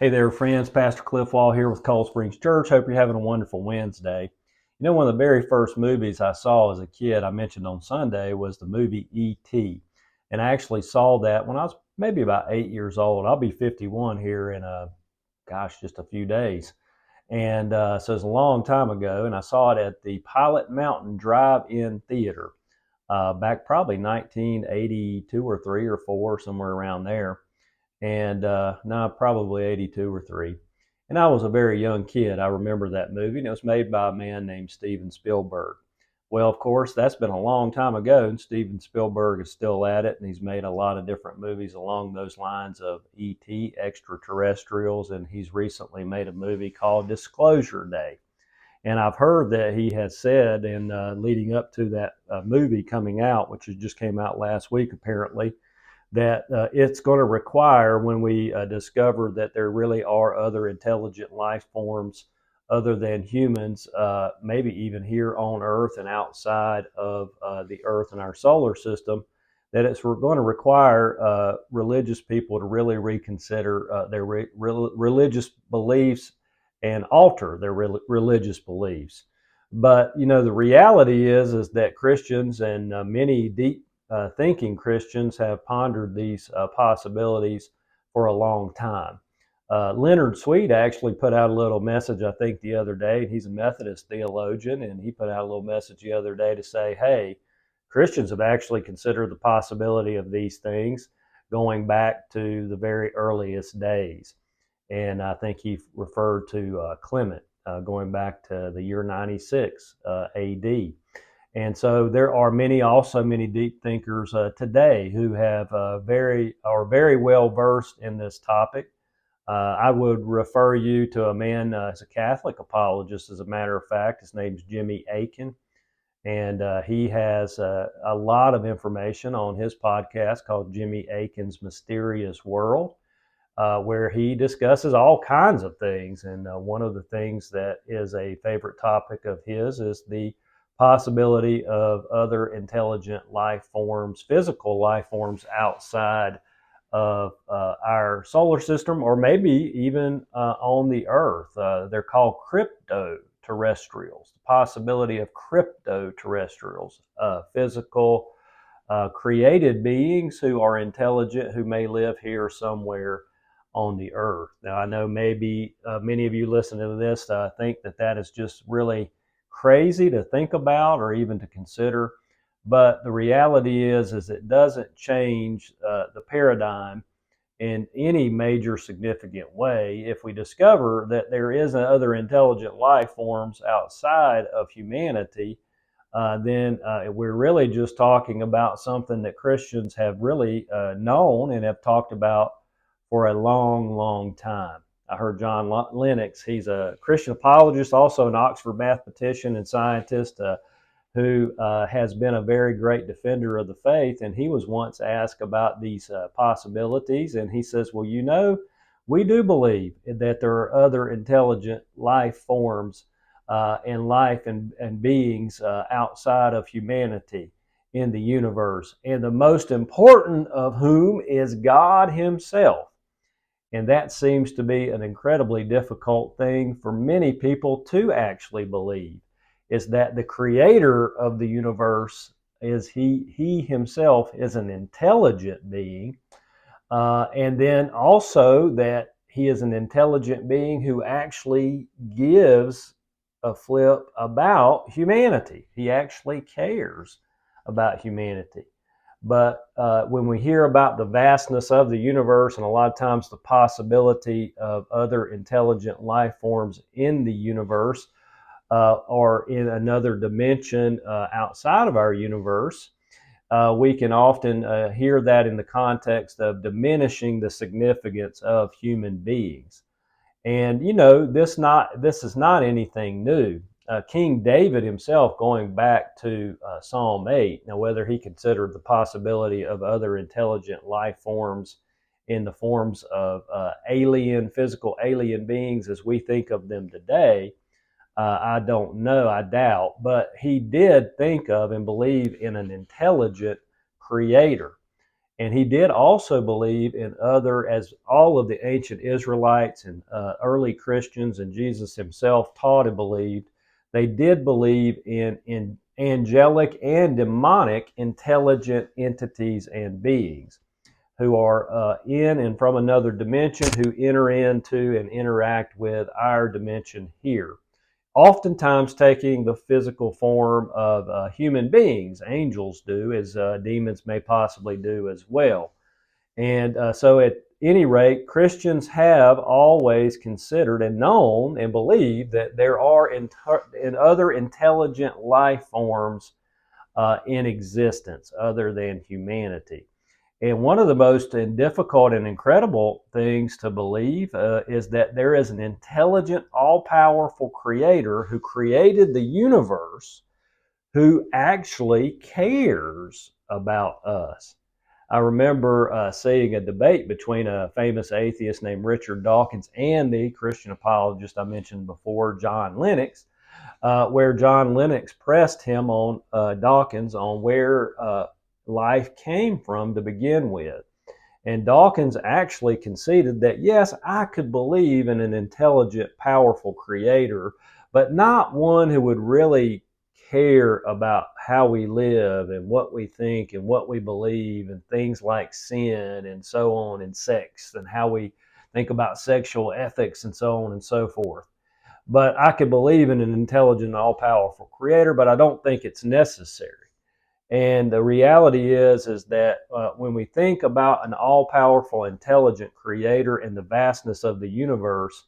Hey there, friends. Pastor Cliff Wall here with Cold Springs Church. Hope you're having a wonderful Wednesday. You know, one of the very first movies I saw as a kid, I mentioned on Sunday, was the movie E.T. And I actually saw that when I was maybe about 8 years old. I'll be 51 here in, just a few days. And so it's a long time ago. And I saw it at the Pilot Mountain Drive-In Theater back probably 1982 or 3 or 4, somewhere around there. And no, probably 82 or 3. And I was a very young kid. I remember that movie, and it was made by a man named Steven Spielberg. Well, of course, that's been a long time ago, and Steven Spielberg is still at it, and he's made a lot of different movies along those lines of E.T., extraterrestrials, and he's recently made a movie called Disclosure Day. And I've heard that he has said, in leading up to that movie coming out, which just came out last week apparently, that it's going to require, when we discover that there really are other intelligent life forms other than humans, maybe even here on Earth and outside of the Earth and our solar system, that it's going to require religious people to really reconsider their religious beliefs and alter their religious beliefs. But you know, the reality is that Christians and many deep thinking Christians have pondered these possibilities for a long time. Leonard Sweet actually put out a little message, I think, the other day. He's a Methodist theologian, and he put out a little message the other day to say, hey, Christians have actually considered the possibility of these things going back to the very earliest days. And I think he referred to Clement going back to the year 96 AD. And so there are many deep thinkers today who have are very well versed in this topic. I would refer you to a man, as a Catholic apologist, as a matter of fact. His name's Jimmy Akin, and he has a lot of information on his podcast called Jimmy Akin's Mysterious World, where he discusses all kinds of things. And one of the things that is a favorite topic of his is the possibility of other intelligent life forms, physical life forms outside of our solar system, or maybe even on the Earth. They're called crypto-terrestrials, the possibility of crypto-terrestrials, physical created beings who are intelligent, who may live here somewhere on the Earth. Now, I know maybe many of you listening to this think that that is just really crazy to think about or even to consider. But the reality is it doesn't change the paradigm in any major significant way if we discover that there is other intelligent life forms outside of humanity. Then we're really just talking about something that Christians have really known and have talked about for a long time. I heard John Lennox, he's a Christian apologist, also an Oxford mathematician and scientist, who has been a very great defender of the faith. And he was once asked about these possibilities. And he says, well, you know, we do believe that there are other intelligent life forms and life and beings outside of humanity in the universe. And the most important of whom is God himself. And that seems to be an incredibly difficult thing for many people to actually believe, is that the creator of the universe is he himself is an intelligent being. And then also that he is an intelligent being who actually gives a flip about humanity. He actually cares about humanity. But when we hear about the vastness of the universe, and a lot of times the possibility of other intelligent life forms in the universe or in another dimension outside of our universe, we can often hear that in the context of diminishing the significance of human beings. And you know, this is not anything new. King David himself, going back to Psalm 8, now whether he considered the possibility of other intelligent life forms in the forms of physical alien beings as we think of them today, I don't know, I doubt, but he did think of and believe in an intelligent creator. And he did also believe in other, as all of the ancient Israelites and early Christians and Jesus himself taught and believed, they did believe in angelic and demonic intelligent entities and beings who are in and from another dimension, who enter into and interact with our dimension here, oftentimes taking the physical form of human beings. Angels do, as demons may possibly do as well. And so, at any rate, Christians have always considered and known and believed that there are in other intelligent life forms in existence other than humanity. And one of the most difficult and incredible things to believe is that there is an intelligent, all-powerful creator who created the universe, who actually cares about us. I remember seeing a debate between a famous atheist named Richard Dawkins and the Christian apologist I mentioned before, John Lennox, where John Lennox pressed him on Dawkins on where life came from to begin with. And Dawkins actually conceded that, yes, I could believe in an intelligent, powerful creator, but not one who would really care about how we live and what we think and what we believe and things like sin and so on, and sex and how we think about sexual ethics and so on and so forth. But I could believe in an intelligent, all-powerful creator, but I don't think it's necessary. And the reality is that when we think about an all-powerful, intelligent creator and the vastness of the universe,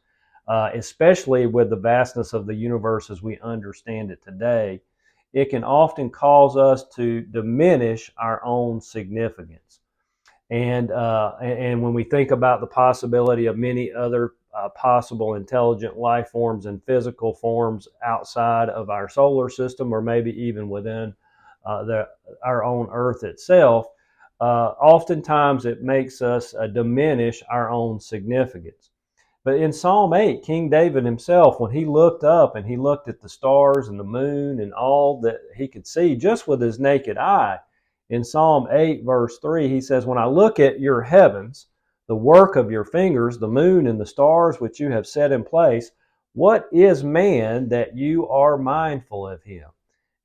especially with the vastness of the universe as we understand it today, it can often cause us to diminish our own significance. And when we think about the possibility of many other possible intelligent life forms and physical forms outside of our solar system, or maybe even within our own Earth itself, oftentimes it makes us diminish our own significance. But in Psalm 8, King David himself, when he looked up and he looked at the stars and the moon and all that he could see just with his naked eye, in Psalm 8, verse 3, he says, "When I look at your heavens, the work of your fingers, the moon and the stars which you have set in place, what is man that you are mindful of him?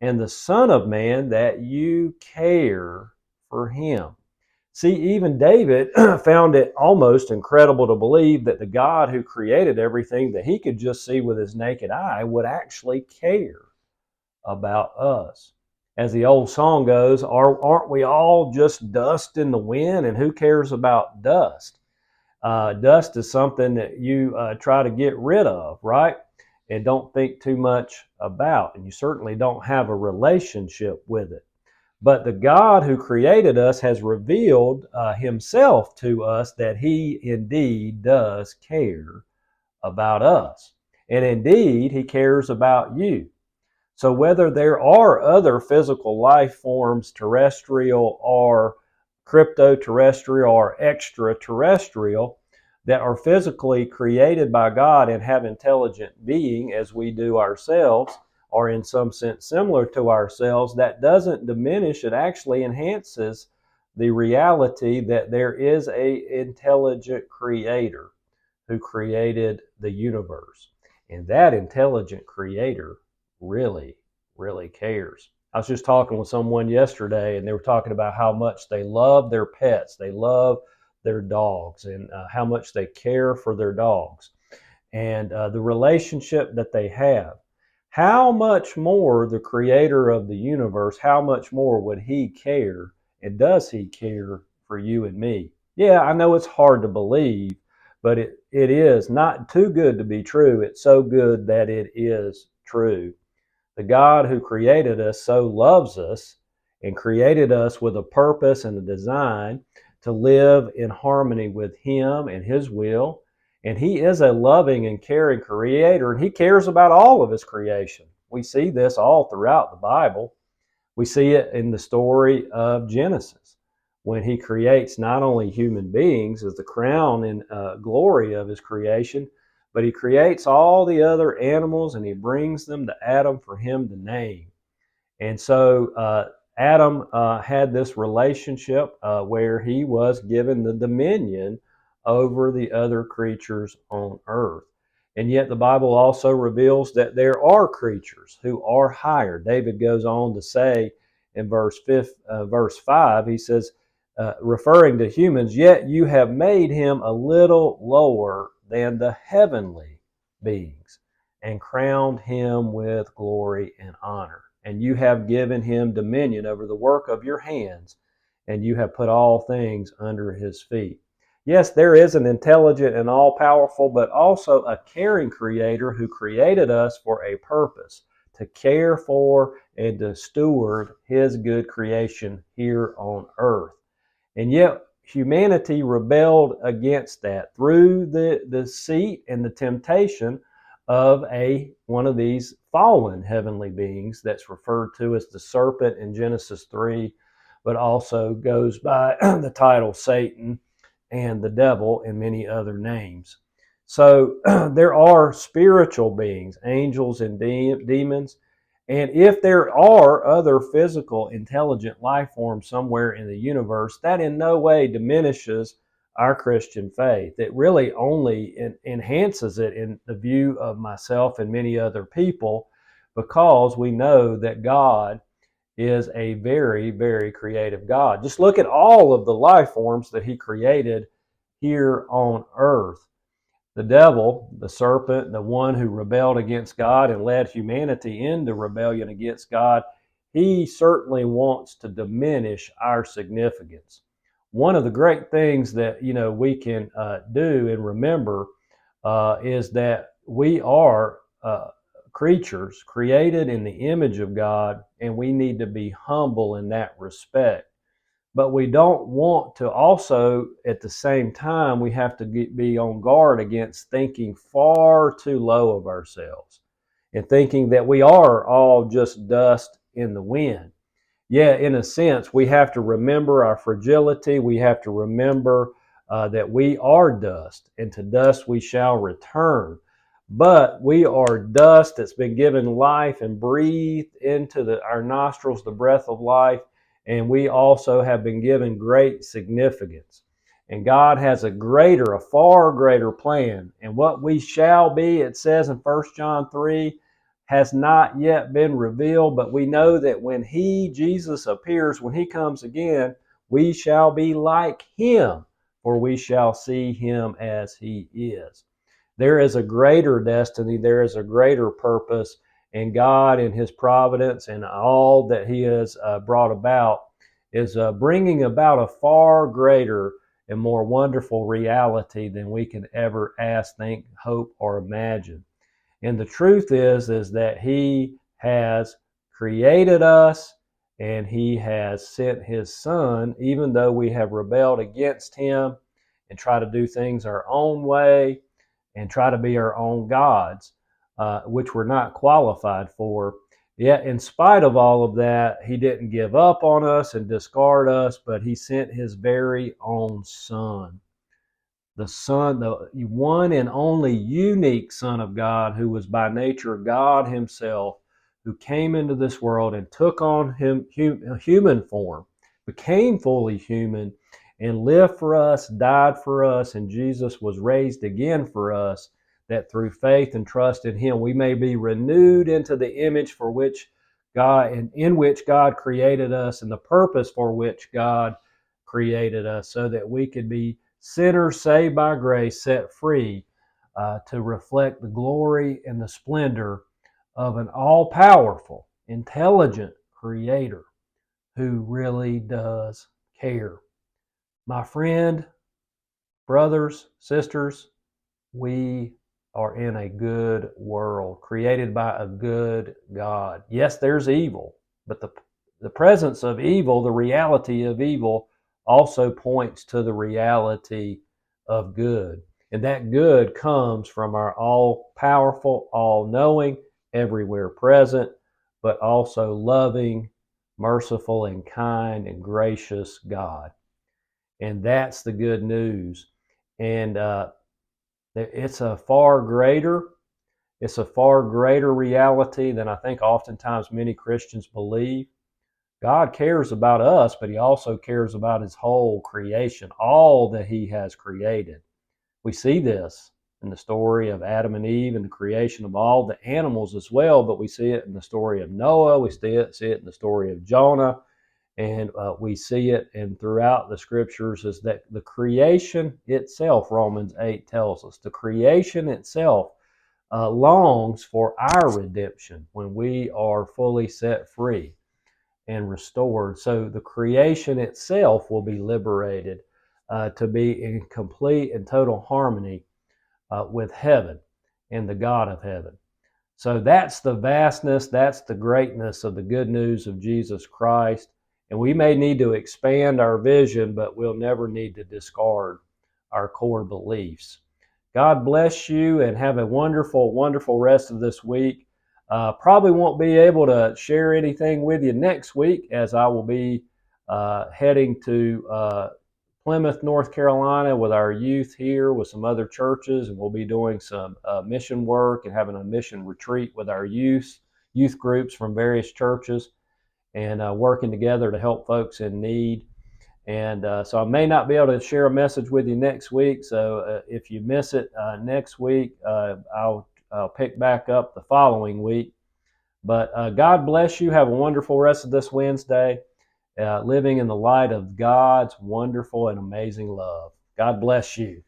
And the Son of Man that you care for him." See, even David found it almost incredible to believe that the God who created everything that he could just see with his naked eye would actually care about us. As the old song goes, aren't we all just dust in the wind? And who cares about dust? Dust is something that you try to get rid of, right? And don't think too much about. And you certainly don't have a relationship with it. But the God who created us has revealed himself to us that he indeed does care about us. And indeed, he cares about you. So whether there are other physical life forms, terrestrial or crypto-terrestrial or extraterrestrial, that are physically created by God and have intelligent being as we do ourselves, or in some sense similar to ourselves, that doesn't diminish, it actually enhances the reality that there is an intelligent creator who created the universe. And that intelligent creator really, really cares. I was just talking with someone yesterday, and they were talking about how much they love their pets. They love their dogs, and how much they care for their dogs, and the relationship that they have. How much more the creator of the universe, how much more would he care, and does he care for you and me? Yeah, I know it's hard to believe, but it is not too good to be true. It's so good that it is true. The God who created us so loves us and created us with a purpose and a design to live in harmony with him and his will. And he is a loving and caring creator, and he cares about all of his creation. We see this all throughout the Bible. We see it in the story of Genesis, when he creates not only human beings as the crown and glory of his creation, but he creates all the other animals and he brings them to Adam for him to name. And so Adam had this relationship where he was given the dominion over the other creatures on earth. And yet the Bible also reveals that there are creatures who are higher. David goes on to say in verse 5, he says, referring to humans, yet you have made him a little lower than the heavenly beings and crowned him with glory and honor. And you have given him dominion over the work of your hands, and you have put all things under his feet. Yes, there is an intelligent and all-powerful, but also a caring creator who created us for a purpose, to care for and to steward his good creation here on earth. And yet humanity rebelled against that through the deceit and the temptation of one of these fallen heavenly beings that's referred to as the serpent in Genesis 3, but also goes by the title Satan and the devil and many other names. So there are spiritual beings, angels and demons. And if there are other physical, intelligent life forms somewhere in the universe, that in no way diminishes our Christian faith. It really only enhances it in the view of myself and many other people, because we know that God is a very, very creative God. Just look at all of the life forms that he created here on earth. The devil, the serpent, the one who rebelled against God and led humanity into rebellion against God, he certainly wants to diminish our significance. One of the great things that we can do and remember is that we are creatures created in the image of God, and we need to be humble in that respect. But we don't want to also, at the same time, we have to be on guard against thinking far too low of ourselves and thinking that we are all just dust in the wind. Yeah, in a sense, we have to remember our fragility. We have to remember that we are dust, and to dust we shall return. But we are dust that's been given life and breathed into our nostrils the breath of life. And we also have been given great significance. And God has a far greater plan. And what we shall be, it says in 1 John 3, has not yet been revealed. But we know that when Jesus appears, when he comes again, we shall be like him, for we shall see him as he is. There is a greater destiny. There is a greater purpose. And God, in his providence and all that he has brought about, is bringing about a far greater and more wonderful reality than we can ever ask, think, hope, or imagine. And the truth is that he has created us, and he has sent his son, even though we have rebelled against him and try to do things our own way and try to be our own gods, which we're not qualified for. Yet, in spite of all of that, he didn't give up on us and discard us, but he sent his very own son. The Son, the one and only unique Son of God, who was by nature God himself, who came into this world and took on human form, became fully human, and lived for us, died for us, and Jesus was raised again for us, that through faith and trust in him, we may be renewed into the image for which God, and in which God created us, and the purpose for which God created us, so that we could be sinners saved by grace, set free to reflect the glory and the splendor of an all-powerful, intelligent creator who really does care. My friend, brothers, sisters, we are in a good world, created by a good God. Yes, there's evil, but the presence of evil, the reality of evil, also points to the reality of good. And that good comes from our all-powerful, all-knowing, everywhere present, but also loving, merciful, and kind and gracious God. And that's the good news. And it's a far greater reality than I think oftentimes many Christians believe. God cares about us, but he also cares about his whole creation, all that he has created. We see this in the story of Adam and Eve and the creation of all the animals as well, but we see it in the story of Noah. We see it in the story of Jonah, and we see it and throughout the scriptures is that the creation itself, Romans 8 tells us, the creation itself longs for our redemption when we are fully set free and restored. So the creation itself will be liberated to be in complete and total harmony with heaven and the God of heaven. So that's the vastness, that's the greatness of the good news of Jesus Christ. And we may need to expand our vision, but we'll never need to discard our core beliefs. God bless you and have a wonderful, wonderful rest of this week. Probably won't be able to share anything with you next week as I will be heading to Plymouth, North Carolina with our youth here with some other churches, and we'll be doing some mission work and having a mission retreat with our youth groups from various churches and working together to help folks in need. And so I may not be able to share a message with you next week. So if you miss it next week, I'll pick back up the following week. But God bless you. Have a wonderful rest of this Wednesday, living in the light of God's wonderful and amazing love. God bless you.